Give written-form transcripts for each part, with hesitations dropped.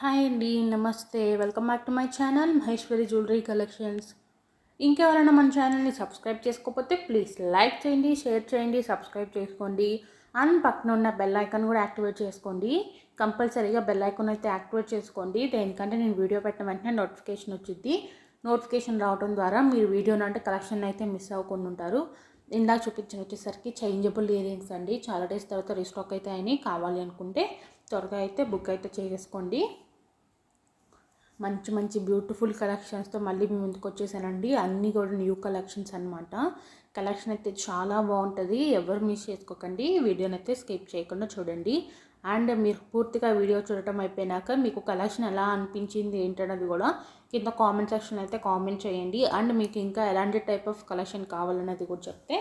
Hi అండి, నమస్తే. Welcome back to my channel Maheshwari jewellery collections. ఇంకెవరైనా మన ఛానల్ని సబ్స్క్రైబ్ చేసుకోకపోతే ప్లీజ్ లైక్ చేయండి, షేర్ చేయండి, సబ్స్క్రైబ్ చేసుకోండి. అండ్ పక్కన ఉన్న బెల్ ఐకాన్ కూడా యాక్టివేట్ చేసుకోండి. కంపల్సరీగా బెల్ ఐకాన్ అయితే యాక్టివేట్ చేసుకోండి. దేనికంటే నేను వీడియో పెట్టిన వెంటనే నోటిఫికేషన్ వచ్చింది. నోటిఫికేషన్ రావడం ద్వారా మీరు వీడియోని అంటే కలెక్షన్ అయితే మిస్ అవ్వకుండా ఉంటారు. ఇందాక చూపించిన వచ్చేసరికి చేంజబుల్ ఇయర్ రింగ్స్ అండి. చాలా డేస్ తర్వాత రీస్టాక్ అయితే అయినాయి. కావాలి అనుకుంటే త్వరగా అయితే బుక్ అయితే చేసుకోండి. మంచి మంచి బ్యూటిఫుల్ కలెక్షన్స్తో మళ్ళీ మీ ముందుకు వచ్చేసానండి. అన్నీ కూడా న్యూ కలెక్షన్స్ అనమాట. కలెక్షన్ అయితే చాలా బాగుంటుంది. ఎవరు మిస్ చేసుకోకండి. వీడియోని అయితే స్కిప్ చేయకుండా చూడండి. అండ్ మీరు పూర్తిగా వీడియో చూడటం అయిపోయినాక మీకు కలెక్షన్ ఎలా అనిపించింది ఏంటన్నది కూడా కింద కామెంట్ సెక్షన్ అయితే కామెంట్ చేయండి. అండ్ మీకు ఇంకా ఎలాంటి టైప్ ఆఫ్ కలెక్షన్ కావాలన్నది కూడా చెప్తే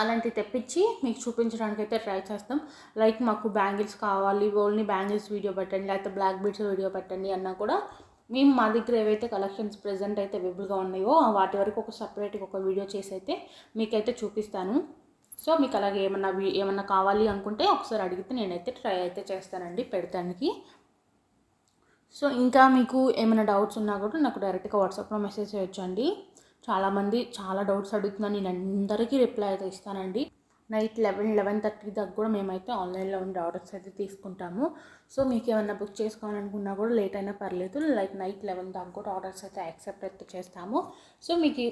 అలాంటివి తెప్పించి మీకు చూపించడానికి అయితే ట్రై చేస్తాం. లైక్ మాకు బ్యాంగిల్స్ కావాలి, ఓన్లీ బ్యాంగిల్స్ వీడియో పెట్టండి, లేకపోతే బ్లాక్ బీడ్స్ వీడియో పెట్టండి అన్నా కూడా మేము మా దగ్గర ఏవైతే కలెక్షన్స్ ప్రెజెంట్ అయితే అవైలబుల్గా ఉన్నాయో వాటి వరకు ఒక సపరేట్గా ఒక వీడియో చేసి అయితే మీకైతే చూపిస్తాను. సో మీకు అలాగే ఏమన్నా కావాలి అనుకుంటే ఒకసారి అడిగితే నేనైతే ట్రై అయితే చేస్తానండి పెడతానికి. సో ఇంకా మీకు ఏమైనా డౌట్స్ ఉన్నా కూడా నాకు డైరెక్ట్గా వాట్సాప్లో మెసేజ్ చేయొచ్చండి. చాలామంది చాలా డౌట్స్ అడుగుతున్నాను. నేను అందరికీ రిప్లై అయితే ఇస్తానండి. నైట్ 11-11:30 దాకా కూడా మేమైతే ఆన్లైన్లో ఉండే ఆర్డర్స్ అయితే తీసుకుంటాము. సో మీకు ఏమైనా బుక్ చేసుకోవాలనుకున్నా కూడా లేట్ అయినా పర్లేదు, లైక్ నైట్ 11 దాకా కూడా ఆర్డర్స్ అయితే యాక్సెప్ట్ అయితే చేస్తాము. సో మీకు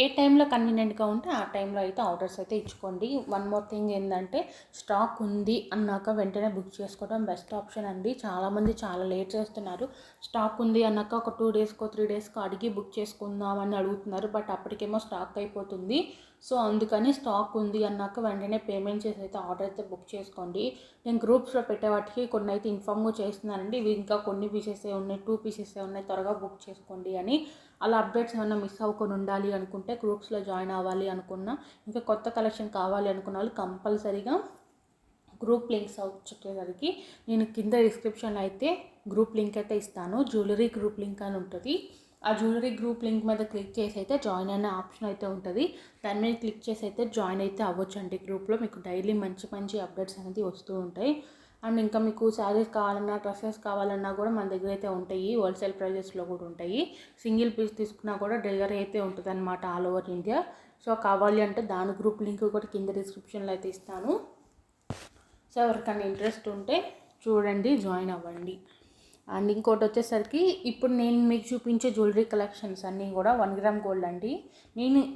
ఏ టైంలో కన్వీనియంట్గా ఉంటే ఆ టైంలో అయితే ఆర్డర్స్ అయితే ఇచ్చుకోండి. వన్ మోర్ థింగ్ ఏంటంటే స్టాక్ ఉంది అన్నాక వెంటనే బుక్ చేసుకోవడం బెస్ట్ ఆప్షన్ అండి. చాలామంది చాలా లేట్ చేస్తున్నారు. స్టాక్ ఉంది అన్నాక ఒక 2 డేస్కో 3 డేస్కో అడిగి బుక్ చేసుకుందామని అడుగుతున్నారు. బట్ అప్పటికేమో స్టాక్ అయిపోతుంది. సో అందుకని స్టాక్ ఉంది అన్నాక వెంటనే పేమెంట్ చేసి అయితే ఆర్డర్ అయితే బుక్ చేసుకోండి. నేను గ్రూప్స్లో పెట్టే వాటికి కొన్ని అయితే ఇన్ఫామ్ చేస్తున్నానండి. ఇవి ఇంకా కొన్ని పీసెసే ఉన్నాయి, 2 పీసెసే ఉన్నాయి, త్వరగా బుక్ చేసుకోండి అని. అలా అప్డేట్స్ ఏమైనా మిస్ అవ్వకుండా ఉండాలి అనుకుంటే, గ్రూప్స్లో జాయిన్ అవ్వాలి అనుకున్నా, ఇంకా కొత్త కలెక్షన్ కావాలి అనుకున్న వాళ్ళు కంపల్సరీగా గ్రూప్ లింక్స్ వచ్చేసరికి నేను కింద డిస్క్రిప్షన్లో అయితే గ్రూప్ లింక్ అయితే ఇస్తాను. జ్యువెలరీ గ్రూప్ లింక్ అని ఉంటుంది. ఆ జ్యువెలరీ గ్రూప్ లింక్ మీద క్లిక్ చేసి అయితే జాయిన్ అనే ఆప్షన్ అయితే ఉంటుంది. దాని మీద క్లిక్ చేసి అయితే జాయిన్ అయితే అవ్వచ్చండి. గ్రూప్లో మీకు డైలీ మంచి మంచి అప్డేట్స్ అనేది వస్తూ ఉంటాయి. అండ్ ఇంకా మీకు శారీస్ కావాలన్నా, డ్రెస్సెస్ కావాలన్నా కూడా మన దగ్గర అయితే ఉంటాయి. హోల్సేల్ ప్రైజెస్లో కూడా ఉంటాయి. సింగిల్ పీస్ తీసుకున్నా కూడా డెలివరీ అయితే ఉంటుంది అనమాట ఆల్ ఓవర్ ఇండియా. సో కావాలి అంటే దాని గ్రూప్ లింక్ కూడా కింద డిస్క్రిప్షన్లో అయితే ఇస్తాను. సో ఎవరికైనా ఇంట్రెస్ట్ ఉంటే చూడండి, జాయిన్ అవ్వండి. అండ్ ఇంకోటి వచ్చేసరికి ఇప్పుడు నేను మీకు చూపించే జ్యువెలరీ కలెక్షన్స్ అన్నీ కూడా 1 గ్రామ్ గోల్డ్ అండి.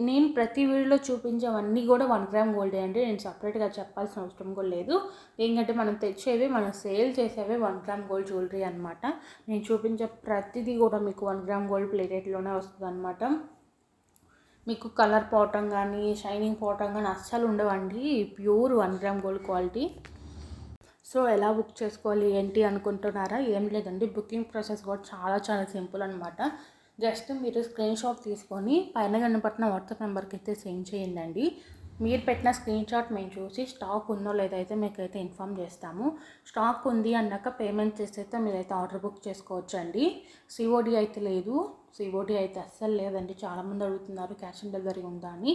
నేను ప్రతి వీడియోలో చూపించేవన్నీ కూడా 1 గ్రామ్ గోల్డే అండి. నేను సపరేట్గా చెప్పాల్సిన అవసరం కూడా లేదు. ఏంటంటే మనం తెచ్చేవి, మనం సేల్ చేసేవి 1 గ్రామ్ గోల్డ్ జ్యువెలరీ అనమాట. నేను చూపించే ప్రతిదీ కూడా మీకు 1 గ్రామ్ గోల్డ్ ప్లేటెడ్లోనే వస్తుంది అనమాట. మీకు కలర్ పోవటం కానీ, షైనింగ్ పోవటం కానీ అస్సలు ఉండవండి. Pure 1 gram gold quality. So ఎలా బుక్ చేసుకోవాలి ఏంటి అనుకుంటున్నారా? ఏం లేదండి, బుకింగ్ ప్రాసెస్ కూడా చాలా చాలా సింపుల్ అనమాట. జస్ట్ మీరు స్క్రీన్ షాట్ తీసుకొని పైన కనపడిన వాట్సాప్ నెంబర్కి అయితే సెండ్ చేయండి. మీరు పెట్టిన స్క్రీన్ షాట్ మేము చూసి స్టాక్ ఉందో లేదైతే మీకైతే ఇన్ఫామ్ చేస్తాము. స్టాక్ ఉంది అన్నాక పేమెంట్ చేస్తే మీరైతే ఆర్డర్ బుక్ చేసుకోవచ్చండి. సిఓడి అయితే లేదు. సిఓడి అయితే అస్సలు లేదండి. చాలామంది అడుగుతున్నారు క్యాష్ ఆన్ డెలివరీ ఉందా అని.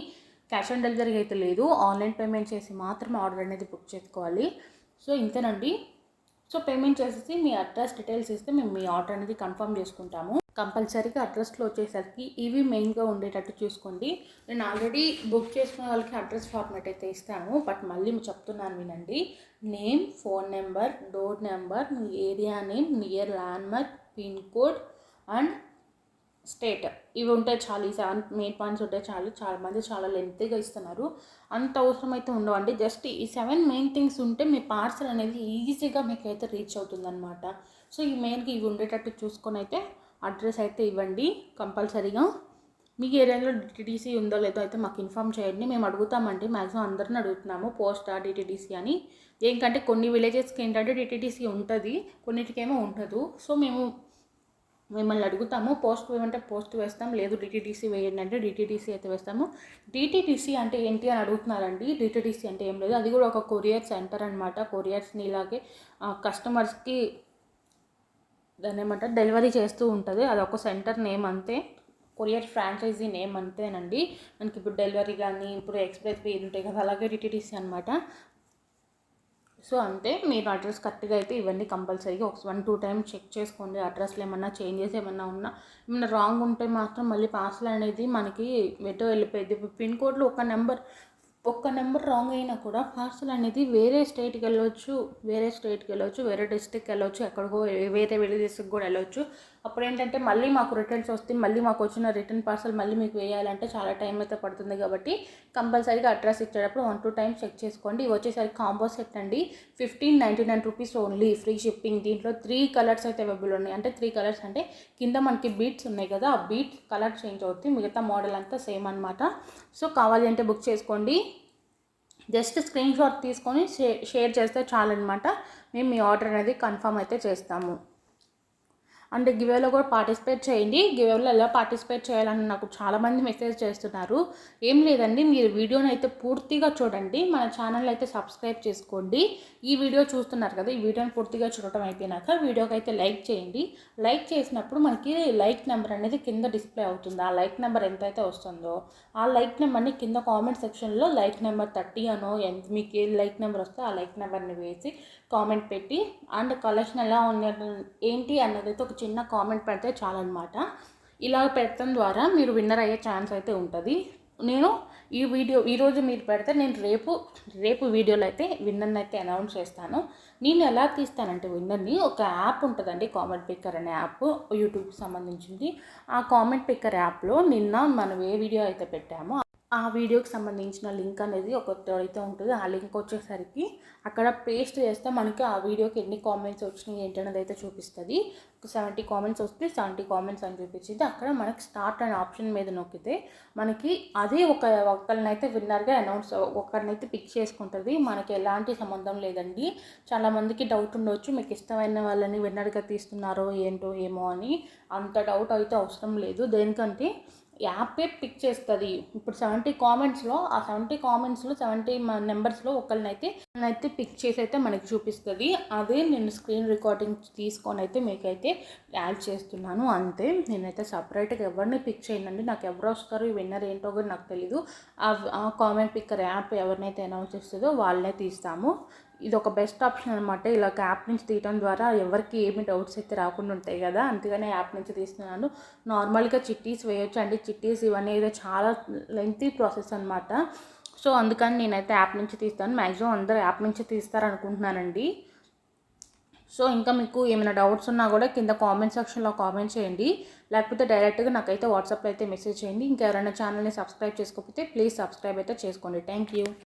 క్యాష్ ఆన్ డెలివరీ అయితే లేదు. ఆన్లైన్ పేమెంట్ చేసి మాత్రం ఆర్డర్ అనేది బుక్ చేసుకోవాలి. సో ఇంతేనండి. సో పేమెంట్ చేసేసి మీ అడ్రస్ డీటెయిల్స్ ఇస్తే మేము మీ ఆర్డర్ అనేది కన్ఫర్మ్ చేసుకుంటాము. కంపల్సరీగా అడ్రస్లో వచ్చేసరికి ఇవి మెయిన్గా ఉండేటట్టు చూసుకోండి. నేను ఆల్రెడీ బుక్ చేసుకున్న వాళ్ళకి అడ్రస్ ఫార్మాట్ అయితే ఇస్తాను. బట్ మళ్ళీ చెప్తున్నాను వినండి. Name, phone number, door number, me area name, near land mark, pin code and state, ఇవి ఉంటే చాలు. ఈ 7 మెయిన్ పాయింట్స్ ఉంటే చాలు. చాలామంది చాలా లెంతీగా ఇస్తున్నారు. అంత అవసరం అయితే ఉండవండి. జస్ట్ ఈ 7 మెయిన్ థింగ్స్ ఉంటే మీ పార్సల్ అనేది ఈజీగా మీకు అయితే రీచ్ అవుతుంది అనమాట. సో ఈ మెయిన్కి ఇవి ఉండేటట్టు చూసుకొని అయితే అడ్రస్ అయితే ఇవ్వండి కంపల్సరీగా. మీ ఏరియాలో డిటీడీసీ ఉందో లేదో అయితే మాకు ఇన్ఫామ్ చేయండి. మేము అడుగుతామండి. మ్యాక్సిమం అందరిని అడుగుతున్నాము పోస్టా డిటీడీసీ అని. ఏంటంటే కొన్ని విలేజెస్కి ఏంటంటే డిటీడీసీ ఉంటుంది, కొన్నిటికేమో ఉండదు. సో మేము మిమ్మల్ని అడుగుతాము. పోస్ట్ వేయమంటే పోస్ట్ వేస్తాం, లేదు డిటీడీసీ వేయండి అంటే డిటీడీసీ అయితే వేస్తాము. డిటీడీసీ అంటే ఏంటి అని అడుగుతున్నారండి. డిటీడీసీ అంటే ఏం లేదు, అది కూడా ఒక కొరియర్ సెంటర్ అనమాట. కొరియర్స్ని ఇలాగే కస్టమర్స్కి దాన్ని ఏమంటారు డెలివరీ చేస్తూ ఉంటుంది. అదొక సెంటర్ నేమ్ అంతే, కొరియర్ ఫ్రాంచైజీ నేమ్ అంతేనండి. మనకి ఇప్పుడు డెలివరీ కానీ ఇప్పుడు ఎక్స్ప్రెస్ పే ఉంటాయి కదా, అలాగే డిటీడీసీ అనమాట. సో అంతే, మీరు అడ్రస్ కరెక్ట్గా అయితే ఇవన్నీ కంపల్సరీగా ఒక 1-2 టైమ్స్ చెక్ చేసుకోండి. అడ్రస్లో ఏమన్నా చేంజెస్ ఏమన్నా ఉన్నా, ఏమన్నా రాంగ్ ఉంటే మాత్రం మళ్ళీ పార్సల్ అనేది మనకి ఎటో వెళ్ళిపోయింది. పిన్ కోడ్లో ఒక్క నెంబర్ రాంగ్ అయినా కూడా పార్సల్ అనేది వేరే స్టేట్కి వెళ్ళొచ్చు, వేరే డిస్ట్రిక్ట్కి వెళ్ళొచ్చు, ఎక్కడికో వేరే విలేజెస్కి కూడా వెళ్ళొచ్చు. అప్పుడు ఏంటంటే మళ్ళీ మాకు రిటర్న్స్ వస్తే మళ్ళీ మాకు వచ్చిన రిటర్న్ పార్సల్ మళ్ళీ మీకు వేయాలంటే చాలా టైం అయితే పడుతుంది. కాబట్టి కంపల్సరీగా అడ్రస్ ఇచ్చేటప్పుడు 1-2 టైమ్స్ చెక్ చేసుకోండి. ఇవి వచ్చేసరికి కాంబో సెట్ అండి, 1599 రూపీస్ ఓన్లీ, ఫ్రీ షిప్పింగ్. దీంట్లో 3 కలర్స్ అయితే అవైలబుల్ ఉన్నాయి. అంటే 3 కలర్స్ అంటే కింద మనకి బీట్స్ ఉన్నాయి కదా, ఆ బీట్స్ కలర్ చేంజ్ అవుతుంది, మిగతా మోడల్ అంతా సేమ్ అనమాట. సో కావాలి అంటే బుక్ చేసుకోండి. జస్ట్ స్క్రీన్ షాట్ తీసుకొని షేర్ చేస్తే చాలన్నమాట. మేము మీ ఆర్డర్ అనేది కన్ఫర్మ్ అయితే చేస్తాము. అండ్ గివేలో కూడా పార్టిసిపేట్ చేయండి. గివేలో ఎలా పార్టిసిపేట్ చేయాలని నాకు చాలామంది మెసేజ్ చేస్తున్నారు. ఏం లేదండి, మీరు వీడియోని అయితే పూర్తిగా చూడండి, మన ఛానల్ అయితే సబ్స్క్రైబ్ చేసుకోండి. ఈ వీడియో చూస్తున్నారు కదా, ఈ వీడియోని పూర్తిగా చూడటం అయిపోయినాక వీడియోకి అయితే లైక్ చేయండి. లైక్ చేసినప్పుడు మనకి లైక్ నెంబర్ అనేది కింద డిస్ప్లే అవుతుంది. ఆ లైక్ నెంబర్ ఎంతైతే వస్తుందో ఆ లైక్ నెంబర్ని కింద కామెంట్ సెక్షన్లో లైక్ నెంబర్ 30 అనో, మీకు ఏ లైక్ నెంబర్ వస్తే ఆ లైక్ నెంబర్ని వేసి కామెంట్ పెట్టి, అండ్ కలెక్షన్ ఎలా ఉంది ఏంటి అన్నది అయితే ఒక చిన్న కామెంట్ పెడితే చాలన్నమాట. ఇలా పెట్టడం ద్వారా మీరు విన్నర్ అయ్యే ఛాన్స్ అయితే ఉంటుంది. నేను ఈ వీడియో ఈరోజు మీరు పెడితే నేను రేపు వీడియోలో అయితే విన్నర్ని అయితే అనౌన్స్ చేస్తాను. నేను ఎలా తీస్తానంటే విన్నర్ని, ఒక యాప్ ఉంటుందండి, కామెంట్ పిక్కర్ అనే యాప్, యూట్యూబ్కి సంబంధించింది. ఆ కామెంట్ పిక్కర్ యాప్లో నిన్న మనం ఏ వీడియో అయితే పెట్టామో ఆ వీడియోకి సంబంధించిన లింక్ అనేది ఒకటి అయితే ఉంటుంది. ఆ లింక్ వచ్చేసరికి అక్కడ పేస్ట్ చేస్తే మనకి ఆ వీడియోకి ఎన్ని కామెంట్స్ వచ్చినాయి ఏంటి అనేది అయితే చూపిస్తుంది. ఒక 70 కామెంట్స్ వస్తే 70 కామెంట్స్ అని చూపించింది. అక్కడ మనకి స్టార్ట్ అనే ఆప్షన్ మీద నొక్కితే మనకి అదే ఒకరినైతే విన్నర్గా ఒకరినైతే పిక్ చేసుకుంటుంది. మనకి ఎలాంటి సంబంధం లేదండి. చాలామందికి డౌట్ ఉండవచ్చు, మీకు ఇష్టమైన వాళ్ళని విన్నర్గా తీస్తున్నారో ఏంటో ఏమో అని. అంత డౌట్ అయితే అవసరం లేదు. దేనికంటే యాపే పిక్ చేస్తుంది. ఇప్పుడు 70 కామెంట్స్లో 70 నెంబర్స్లో ఒకరినైతే పిక్ చేసి అయితే మనకి చూపిస్తుంది. అదే నేను స్క్రీన్ రికార్డింగ్ తీసుకొని అయితే మీకైతే యాడ్ చేస్తున్నాను అంతే. నేనైతే సపరేట్గా ఎవరిని పిక్ చేయనండి. నాకు ఎవరు వస్తారు, ఈ విన్నర్ ఏంటో కూడా నాకు తెలీదు. ఆ కామెంట్ పిక్కర్ యాప్ ఎవరినైతే అనౌన్స్ చేస్తుందో వాళ్ళనే తీస్తాము. ఇది ఒక బెస్ట్ ఆప్షన్ అనమాట. ఇలా యాప్ నుంచి తీయడం ద్వారా ఎవరికి ఏమి డౌట్స్ అయితే రాకుండా ఉంటాయి కదా, అందుకనే యాప్ నుంచి తీస్తున్నాను. నార్మల్గా చిట్టీస్ వేయొచ్చు అండి. చిట్టీస్ ఇవన్నీ అయితే చాలా లెంతీ ప్రాసెస్ అనమాట. సో అందుకని నేనైతే యాప్ నుంచి తీస్తాను. మ్యాక్సిమం అందరూ యాప్ నుంచి తీస్తారనుకుంటున్నానండి. సో ఇంకా మీకు ఏమైనా డౌట్స్ ఉన్నా కూడా కింద కామెంట్ సెక్షన్లో కామెంట్ చేయండి, లేకపోతే డైరెక్ట్గా నాకైతే వాట్సాప్లో అయితే మెసేజ్ చేయండి. ఇంకా ఎవరైనా ఛానల్ని సబ్స్క్రైబ్ చేసుకోకపోతే ప్లీజ్ సబ్స్క్రైబ్ అయితే చేసుకోండి. Thank you.